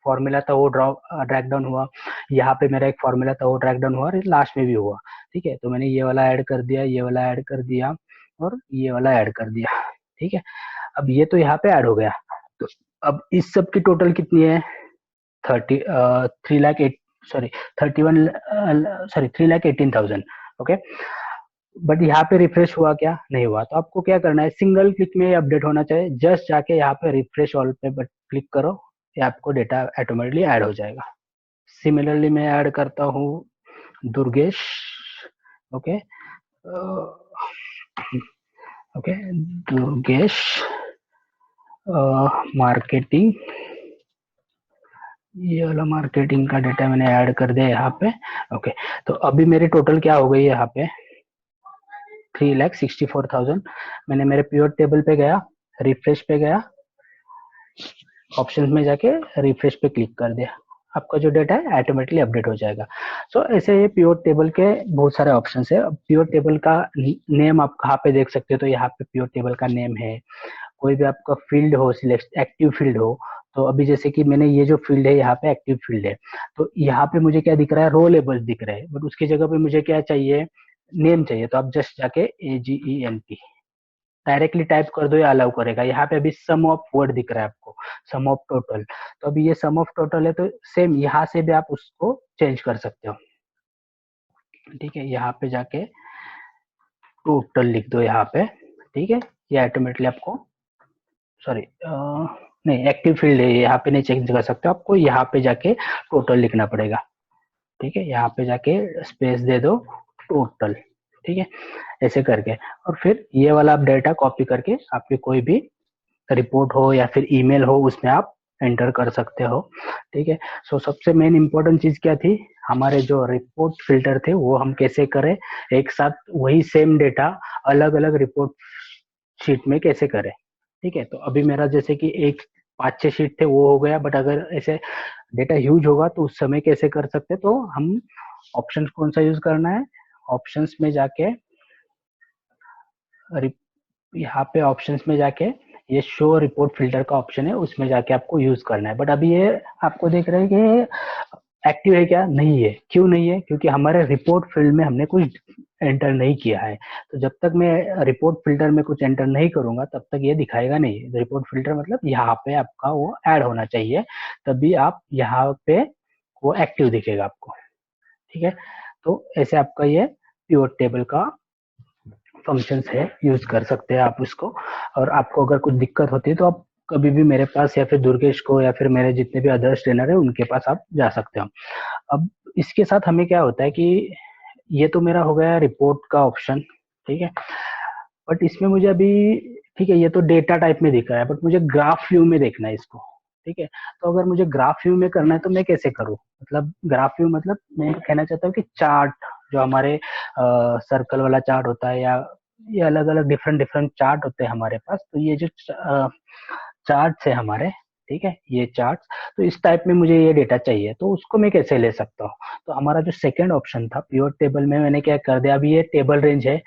फॉर्मूला था वो ड्रैग डाउन हुआ, यहाँ पे मेरा एक फॉर्मूला था वो ड्रैग डाउन हुआ, और लास्ट में भी हुआ। ठीक है, तो मैंने ये वाला ऐड कर दिया, ये वाला ऐड कर दिया और ये वाला ऐड कर दिया। ठीक है, अब ये तो यहाँ पे ऐड हो गया। तो अब इस सब की टोटल कितनी है, 3 lakh 8, sorry 31, sorry 3,18,000। Okay, but यहाँ पे रिफ्रेश हुआ क्या? नहीं हुआ। तो आपको क्या करना है, सिंगल क्लिक में अपडेट होना चाहिए। जस्ट जाके यहाँ पे रिफ्रेश ऑल पे बट क्लिक करो, ये आपको डेटा ऑटोमेटिकली ऐड हो जाएगा। सिमिलरली मैं ऐड करता हूँ Durgesh. Okay, okay, Durgesh marketing, ये वाला मार्केटिंग का डेटा मैंने ऐड कर दिया यहाँ पे। ओके, तो अभी मेरी टोटल क्या हो गई है यहाँ पे, 3,64,000। मैंने मेरे प्योर टेबल पे गया, रिफ्रेश पे गया, ऑप्शंस में जाके रिफ्रेश पे क्लिक कर दिया, आपका जो डेटा है ऑटोमेटिकली अपडेट हो जाएगा। सो ऐसे ये प्योर टेबल के बहुत सारे ऑप्शंस है। प्योर टेबल का नेम आप कहाँ पे देख सकते हो, तो यहाँ पे प्योर टेबल का नेम है। कोई भी आपका फील्ड हो, सिलेक्ट एक्टिव फील्ड हो, तो अभी जैसे कि मैंने ये जो फील्ड है यहाँ पे एक्टिव फील्ड है, तो यहाँ पे मुझे क्या दिख रहा है, रो लेबल्स दिख रहे हैं, बट उसकी जगह पे मुझे क्या चाहिए, नेम चाहिए। तो आप जस्ट जाके AGENT डायरेक्टली टाइप कर दो, या अलाउ करेगा। यहाँ पे अभी सम ऑफ वर्ड दिख रहा है आपको, सम ऑफ टोटल। तो अभी ये सम ऑफ टोटल है, तो सेम यहाँ से भी आप उसको चेंज कर सकते हो। ठीक है, यहाँ पे जाके टोटल लिख दो यहाँ पे। ठीक है, ये ऑटोमेटिकली आपको, सॉरी नहीं, एक्टिव फील्ड है, यहाँ पे नहीं चेंज कर सकते, आपको यहाँ पे जाके टोटल लिखना पड़ेगा। ठीक है, यहाँ पे जाके स्पेस दे दो टोटल। ठीक है, ऐसे करके, और फिर ये वाला आप डेटा कॉपी करके आपके कोई भी रिपोर्ट हो या फिर ईमेल हो उसमें आप एंटर कर सकते हो। ठीक है, सो सबसे मेन इंपॉर्टेंट चीज क्या थी, हमारे जो रिपोर्ट फिल्टर थे वो हम कैसे करें, एक साथ वही सेम डेटा अलग अलग रिपोर्ट शीट में कैसे करें। ठीक है, तो अभी मेरा जैसे कि एक 5-6 शीट थे वो हो गया, बट अगर ऐसे डेटा ह्यूज होगा तो उस समय कैसे कर सकते, तो हम ऑप्शन कौन सा यूज करना है, ऑप्शंस में जाके, यहाँ पे ऑप्शंस में जाके ये शो रिपोर्ट फिल्टर का ऑप्शन है, उसमें जाके आपको यूज करना है। बट अभी ये आपको देख रहे हैं कि एक्टिव है क्या, नहीं है। क्यों नहीं है, क्योंकि हमारे रिपोर्ट फील्ड में हमने कुछ एंटर नहीं किया है। तो जब तक मैं रिपोर्ट फिल्टर में कुछ एंटर नहीं करूंगा तब तक ये दिखाएगा नहीं। रिपोर्ट फिल्टर मतलब यहाँ पे आपका वो ऐड होना चाहिए, तभी आप यहाँ पे वो एक्टिव दिखेगा आपको। ठीक है, तो ऐसे आपका ये प्योर टेबल का फंक्शंस है, यूज कर सकते हैं आप उसको। और आपको अगर कुछ दिक्कत होती है तो आप कभी भी मेरे पास या फिर दुर्गेश को या फिर मेरे जितने भी अदर्स ट्रेनर है उनके पास आप जा सकते हो। अब इसके साथ हमें क्या होता है कि ये तो मेरा हो गया रिपोर्ट का ऑप्शन। ठीक है, बट इसमें मुझे अभी, ठीक है, ये तो डेटा टाइप में दिख रहा है, बट मुझे ग्राफ व्यू में देखना है इसको। ठीक है, तो अगर मुझे ग्राफ व्यू में करना है तो मैं कैसे करूँ, मतलब ग्राफ व्यू मतलब मैं कहना चाहता हूँ कि चार्ट, जो हमारे सर्कल वाला चार्ट होता है, या ये अलग अलग डिफरेंट डिफरेंट चार्ट होते हैं हमारे पास, तो ये जो चार्ट्स है हमारे, ठीक है, ये चार्ट्स, तो इस टाइप में मुझे ये डेटा चाहिए, तो उसको मैं कैसे ले सकता हूँ। तो हमारा जो सेकंड ऑप्शन था प्योर टेबल में, मैंने क्या कर दिया, अभी ये टेबल रेंज है।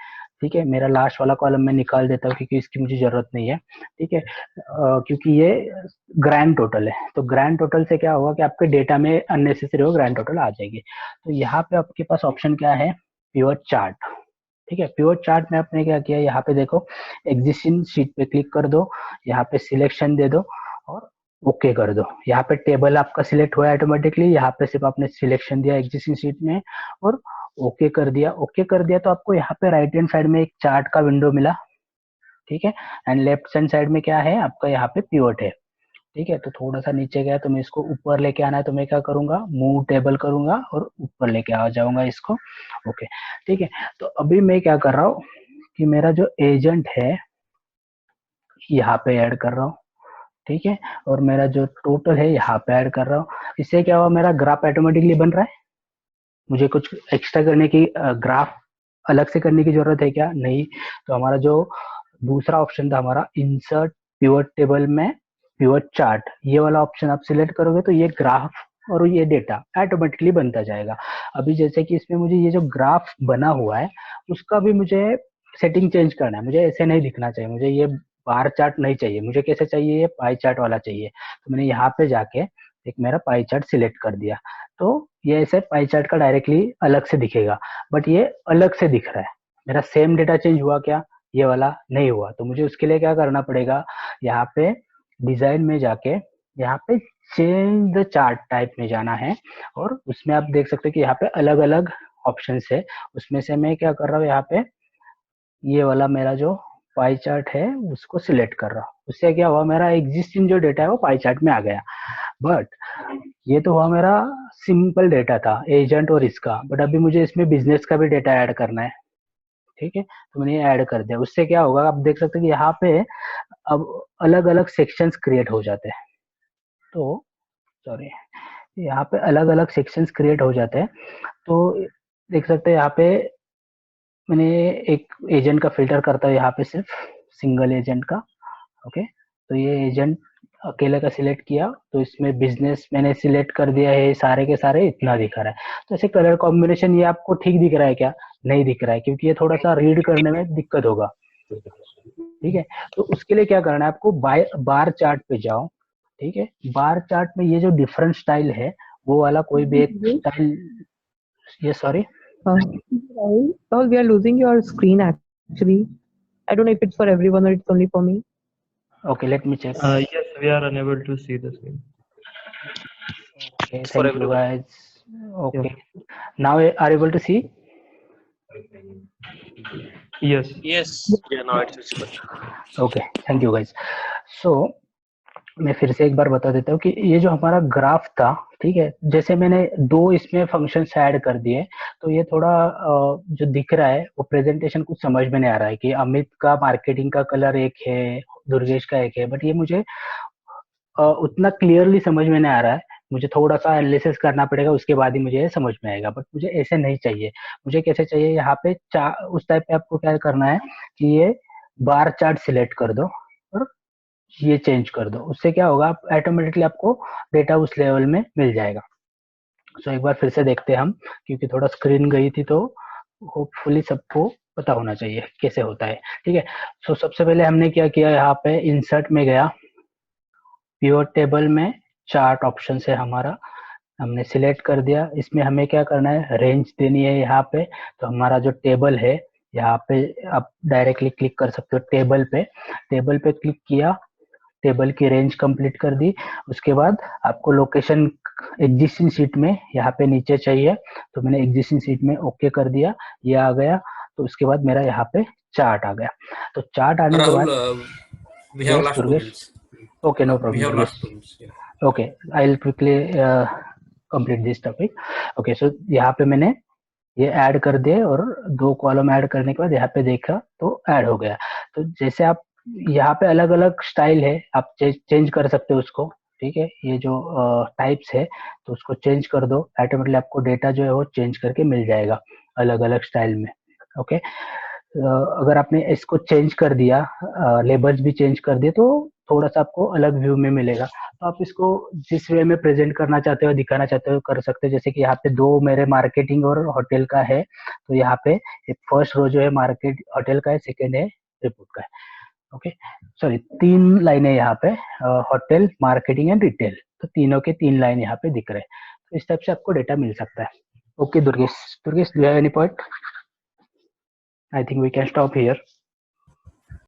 ठीक है, मेरा लास्ट वाला कॉलम मैं निकाल देता हूँ क्योंकि इसकी मुझे जरूरत नहीं है। ठीक है, क्योंकि ये ग्रैंड टोटल है, तो ग्रैंड टोटल से क्या होगा कि आपके डेटा में अननेसेसरी हो ग्रैंड टोटल आ जाएगी। तो यहाँ पे आपके पास ऑप्शन क्या है, प्योर चार्ट। ठीक है, प्योर चार्ट में आपने क्या किया, यहाँ पे देखो एग्जिस्टिंग शीट पे क्लिक कर दो, यहाँ पे सिलेक्शन दे दो और ओके कर दो। यहाँ पे टेबल आपका सिलेक्ट हुआ ऑटोमेटिकली, यहाँ पे सिर्फ आपने सिलेक्शन दिया एग्जिस्टिंग शीट में और ओके कर दिया। ओके कर दिया तो आपको यहाँ पे राइट हैंड साइड में एक चार्ट का विंडो मिला। ठीक है, एंड लेफ्ट हैंड साइड में क्या है आपका, यहाँ पे पिवट है। ठीक है, तो थोड़ा सा नीचे गया तो मैं इसको ऊपर लेके आना है, तो मैं क्या करूंगा, मूव टेबल करूंगा और ऊपर लेके आ जाऊंगा इसको। ओके, ठीक है, तो अभी मैं क्या कर रहा हूँ कि मेरा जो एजेंट है यहाँ पे ऐड कर रहा हूँ। ठीक है, और मेरा जो टोटल है यहाँ पे ऐड कर रहा हूँ। इससे क्या हुआ, मेरा ग्राफ ऑटोमेटिकली बन रहा है। मुझे कुछ एक्स्ट्रा करने की, ग्राफ अलग से करने की जरूरत है क्या, नहीं। तो हमारा जो दूसरा ऑप्शन था हमारा इंसर्ट पिवट टेबल में पिवट चार्ट, ये वाला ऑप्शन आप सिलेक्ट करोगे तो ये ग्राफ और ये डेटा ऑटोमेटिकली बनता जाएगा। अभी जैसे कि इसमें मुझे ये जो ग्राफ बना हुआ है उसका भी मुझे सेटिंग चेंज करना है। मुझे ऐसे नहीं दिखना चाहिए, मुझे ये बार चार्ट नहीं चाहिए, मुझे कैसे चाहिए, ये पाई चार्ट वाला चाहिए। तो मैंने यहाँ पे जाके एक मेरा पाई चार्ट सिलेक्ट कर दिया, तो ये ऐसे पाई चार्ट का डायरेक्टली अलग से दिखेगा, बट ये अलग से दिख रहा है। मेरा सेम डेटा चेंज हुआ क्या, ये वाला नहीं हुआ। तो मुझे उसके लिए क्या करना पड़ेगा, यहाँ पे डिजाइन में जाके यहाँ पे चेंज द चार्ट टाइप में जाना है, और उसमें आप देख सकते हो कि यहाँ पे अलग अलग ऑप्शन है। उसमें से मैं क्या कर रहा हूँ, यहाँ पे ये वाला मेरा जो पाई चार्ट है उसको सिलेक्ट कर रहा हूँ। उससे क्या हुआ, मेरा एग्जिस्टिंग जो डेटा है वो पाई चार्ट में आ गया। बट ये तो हुआ मेरा सिंपल डेटा था एजेंट और इसका, बट अभी मुझे इसमें बिजनेस का भी डेटा ऐड करना है। ठीक है, तो मैंने ये ऐड कर दिया। उससे क्या होगा, आप देख सकते हैं कि यहाँ पे अब अलग अलग सेक्शंस क्रिएट हो जाते हैं। तो सॉरी, यहाँ पे अलग अलग सेक्शंस क्रिएट हो जाते हैं। तो देख सकते हैं यहाँ पे मैंने एक एजेंट का फिल्टर करता हूँ यहाँ पे, सिर्फ सिंगल एजेंट का। ओके, तो ये एजेंट अकेले का सिलेक्ट किया, तो इसमें बिजनेस मैंने सिलेक्ट कर दिया है, सारे के सारे इतना दिख रहा है। तो ऐसे कलर कॉम्बिनेशन ये आपको ठीक दिख रहा है क्या? नहीं दिख रहा है, क्योंकि ये थोड़ा सा रीड करने में दिक्कत होगा। ठीक है, तो उसके लिए क्या करना है आपको, बार चार्ट पे जाओ। ठीक है, बार चार्ट में ये जो डिफरेंट स्टाइल है वो वाला कोई भी एक स्टाइल, ये sorry Rahul, we are losing your screen actually. I don't know if it's for everyone or it's only for me. Okay, let me check. Yes, we are unable to see the screen. Okay, For thank you everyone. Guys. Okay, now are able to see? Yes. Yes. Yeah, now it's visible. Okay, thank you guys. So मैं फिर से एक बार बता देता हूँ कि ये जो हमारा ग्राफ था, ठीक है, जैसे मैंने दो इसमें फंक्शंस ऐड कर दिए, तो ये थोड़ा जो दिख रहा है वो प्रेजेंटेशन कुछ समझ में नहीं आ रहा है कि अमित का मार्केटिंग का कलर एक है, दुर्गेश का एक है, बट ये मुझे उतना क्लियरली समझ में नहीं आ रहा है। मुझे थोड़ा सा एनालिसिस करना पड़ेगा, उसके बाद ही मुझे ये समझ में आएगा। बट मुझे ऐसे नहीं चाहिए। मुझे कैसे चाहिए, यहाँ पे उस टाइप पे आपको क्या करना है कि ये बार चार्ट सिलेक्ट कर दो और ये चेंज कर दो। उससे क्या होगा, आप ऑटोमेटिकली आपको डेटा उस लेवल में मिल जाएगा। सो एक बार फिर से देखते हैं हम, क्योंकि थोड़ा स्क्रीन गई थी, तो होपफुली सबको पता होना चाहिए कैसे होता है। ठीक है, सो सबसे पहले हमने क्या किया, यहाँ पे इंसर्ट में गया, पिवट टेबल में चार्ट ऑप्शन है हमारा, हमने सिलेक्ट कर दिया। इसमें हमें क्या करना है, रेंज देनी है यहाँ पे। तो हमारा जो टेबल है यहाँ पे आप डायरेक्टली क्लिक कर सकते हो टेबल पे। टेबल पे क्लिक किया, टेबल की रेंज कंप्लीट कर दी। उसके बाद आपको लोकेशन एग्जिस्टिंग सीट में यहाँ पे नीचे चाहिए, तो मैंने एग्जिस्टिंग सीट में ओके कर दिया, ये आ गया। तो उसके बाद मेरा यहाँ पे चार्ट आ गया। तो चार्ट आने के बाद Rahul, we have yes last 2 Durgesh, minutes. Okay no We problem have Durgesh, last 2 minutes. Yeah. Okay I will quickly complete this topic. Okay, so यहाँ पे मैंने ये ऐड कर दिए और दो कॉलम ऐड करने के बाद यहाँ पे देखा तो ऐड हो गया। तो जैसे आप यहाँ पे अलग अलग स्टाइल है, आप चेंज कर सकते हो उसको। ठीक है, ये जो टाइप्स है तो उसको चेंज कर दो, ऑटोमेटिकली आपको डेटा जो है वो चेंज करके मिल जाएगा अलग अलग स्टाइल में। ओके, अगर आपने इसको चेंज कर दिया, लेबल्स भी चेंज कर दिए, तो थोड़ा सा आपको अलग व्यू में मिलेगा। तो आप इसको जिस वे में प्रेजेंट करना चाहते हो, दिखाना चाहते हो, कर सकते हो। जैसे कि यहाँ पे दो मेरे मार्केटिंग और होटल का है, तो यहाँ पे फर्स्ट रो जो है मार्केट होटल का है, सेकेंड है रिपोर्ट का है। ओके, सॉरी, तीन लाइनें यहाँ पे, होटल, मार्केटिंग एंड रिटेल, तो तीनों के तीन लाइन यहाँ पे दिख रहे हैं। तो इस टाइप से आपको डेटा मिल सकता है। Okay Durgesh, Durgesh do you have any point? I think we can stop here.